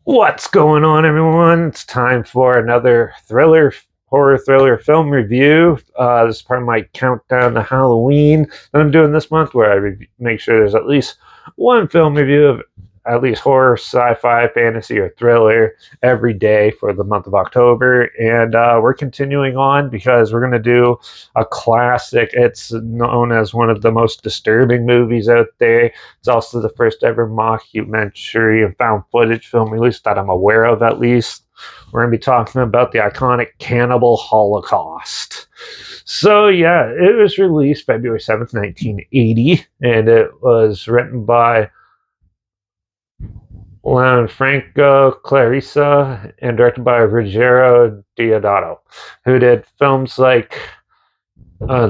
What's going on, everyone? It's time for another horror thriller film review. This is part of my countdown to Halloween that I'm doing this month, where make sure there's at least one film review of at least horror, sci-fi, fantasy, or thriller every day for the month of October. And we're continuing on because we're going to do a classic. It's known as one of the most disturbing movies out there. It's also the first ever mockumentary and found footage film release that I'm aware of, at least. We're going to be talking about the iconic Cannibal Holocaust. So, yeah, it was released February 7th, 1980, and it was written by Franco Clarissa and directed by Ruggiero Deodato, who did films like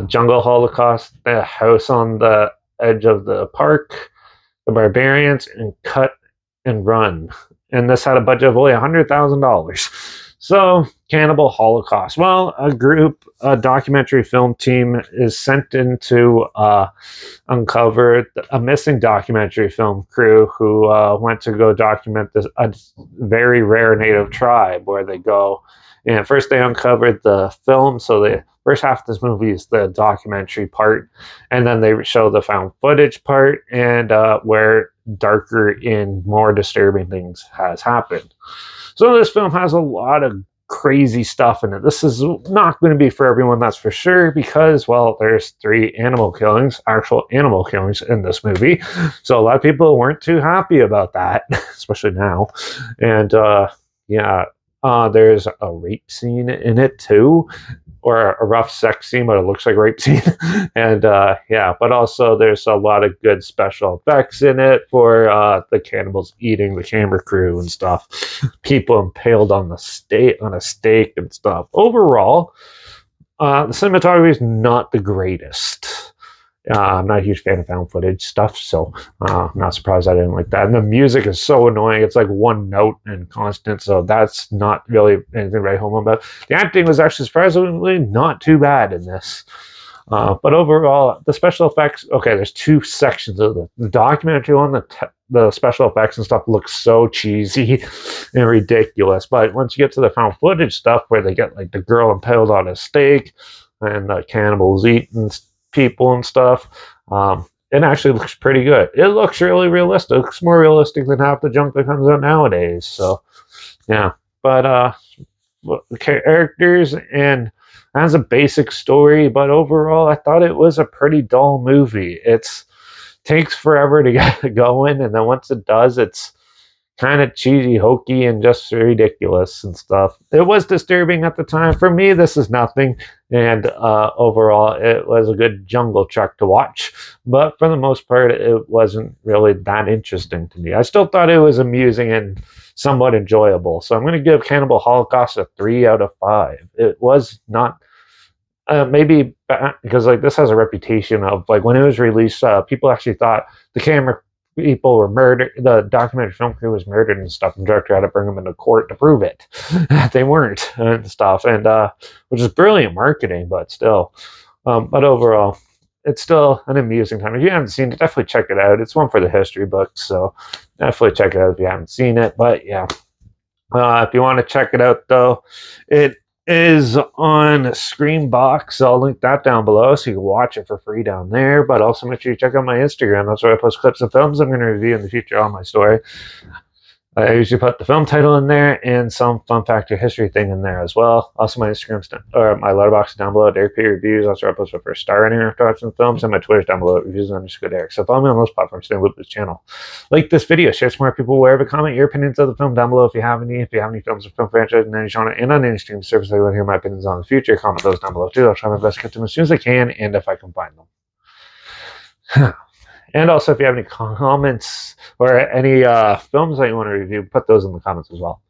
Jungle Holocaust, The House on the Edge of the Park, The Barbarians, and Cut and Run. And this had a budget of only $100,000. So, Cannibal Holocaust. Well, a documentary film team is sent in to uncover a missing documentary film crew who went to go document a very rare native tribe where they go. And first they uncovered the film, so the first half of this movie is the documentary part, and then they show the found footage part and where darker and more disturbing things has happened. So this film has a lot of crazy stuff in it. This is not going to be for everyone, that's for sure, because, well, there's actual animal killings in this movie. So a lot of people weren't too happy about that, especially now. And there's a rape scene in it too, or a rough sex scene, but it looks like a rape scene. And but also there's a lot of good special effects in it for the cannibals eating the camera crew and stuff. People impaled on a stake and stuff. Overall, the cinematography is not the greatest. I'm not a huge fan of found footage stuff, so I'm not surprised I didn't like that. And the music is so annoying. It's like one note and constant, so that's not really anything to write home about. The acting was actually surprisingly not too bad in this. But overall, the special effects, okay, there's two sections of the documentary one, the special effects and stuff looks so cheesy and ridiculous. But once you get to the found footage stuff where they get like the girl impaled on a stake and the cannibals eating people and stuff, it actually looks pretty good. It looks really realistic. It looks more realistic than half the junk that comes out nowadays. So, yeah. But the characters and has a basic story, but overall, I thought it was a pretty dull movie. It takes forever to get going, and then once it does, it's kind of cheesy, hokey, and just ridiculous and stuff. It was disturbing at the time. For me, this is nothing, and overall, it was a good jungle trek to watch. But for the most part, it wasn't really that interesting to me. I still thought it was amusing and somewhat enjoyable. So I'm going to give Cannibal Holocaust a 3 out of 5. It was not maybe because like this has a reputation of like when it was released, people actually thought the camera people were murdered, the documentary film crew was murdered and stuff, and the director had to bring them into court to prove it. They weren't and stuff, and which is brilliant marketing, but still. But overall, it's still an amusing time. If you haven't seen it, definitely check it out. It's one for the history books, so definitely check it out if you haven't seen it. But yeah, if you want to check it out, though, it is on Screenbox. So I'll link that down below so you can watch it for free down there. But also make sure you check out my Instagram. That's where I post clips of films I'm going to review in the future on my story. I usually put the film title in there and some fun fact or history thing in there as well. Also, my Instagram or my Letterbox is down below. Derek P reviews. That's where I post my first star rating after watching films, and my Twitter's down below. Reviews _ Derek. So follow me on those platforms. Stay with this channel. Like this video. Share some more people. Wherever. Comment your opinions of the film down below if you have any. If you have any films or film franchises in any genre and on any stream service I want to hear my opinions on in the future, comment those down below too. I'll try my best to get them as soon as I can and if I can find them. And also, if you have any comments or any films that you want to review, put those in the comments as well.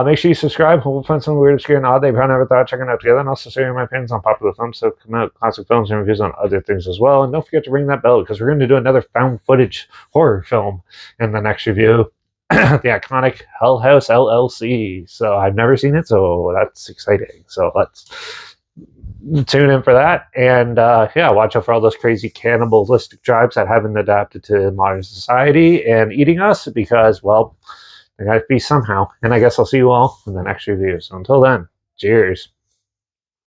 Make sure you subscribe. We'll find some weird, obscure, and odd that you probably never thought of checking out together. And also share my opinions on popular films, so come out classic films and reviews on other things as well. And don't forget to ring that bell because we're going to do another found footage horror film in the next review. The iconic Hell House LLC. So I've never seen it, so that's exciting. So let's tune in for that, and watch out for all those crazy cannibalistic tribes that haven't adapted to modern society and eating us because, well, They got to be somehow. And I guess I'll see you all in the next review. So until then, cheers.